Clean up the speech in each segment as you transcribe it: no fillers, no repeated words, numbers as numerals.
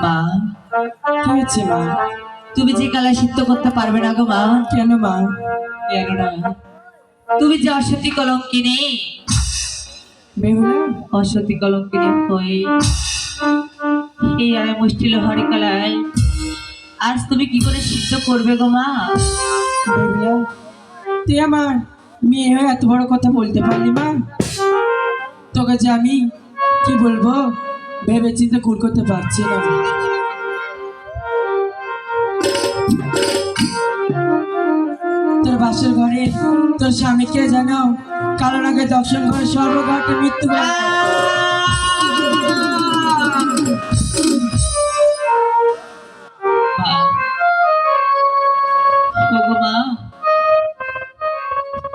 মা, কি হয়েছে মা? তুমি যে কালা সিদ্ধ করতে পারবে না গো মা। কেন মা? কেন না, তুমি যে অসতী কলঙ্কিনী, অসতী কলঙ্কিনী হয়ে এই আয় মুষ্টি লোহারি কালায় আজ তুমি কি করে সিদ্ধ করবে গো মা? তুই আমার মেয়ে হয়ে এত বড় কথা বলতে পারলি মা? তোকে যে আমি কি বলবো ভেবে চিন্তে কুল করতে পারছি না। তোর বাসের ঘরে তোর স্বামীকে জানাও কারণ আগে দর্শন করে সর্বঘাটে মৃত্যু মা,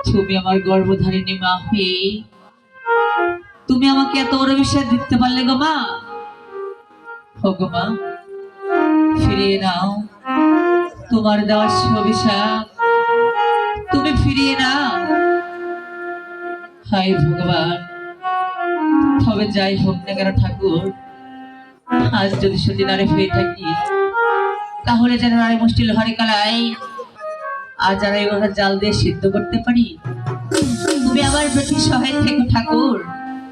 তুমি আমার গর্ভধারিণী মা হয়ে তুমি আমাকে এত বড় বিশ্বাস দিতে পারলে গো মা। গো মা, ফিরিয়ে নাও তোমার দেওয়া অভিশাপ, তুমি ফিরিয়ে নাও। হায় ভগবান, তবে যাই হোক না কেন ঠাকুর, আজ যদি সত্যি নারে হয়ে থাকি তাহলে যেন নারী মুষ্টি লোহারি কালাই আজ আর এই জাল দিয়ে সিদ্ধ করতে পারি। তুমি আমার প্রতি সহায় থেকো ঠাকুর।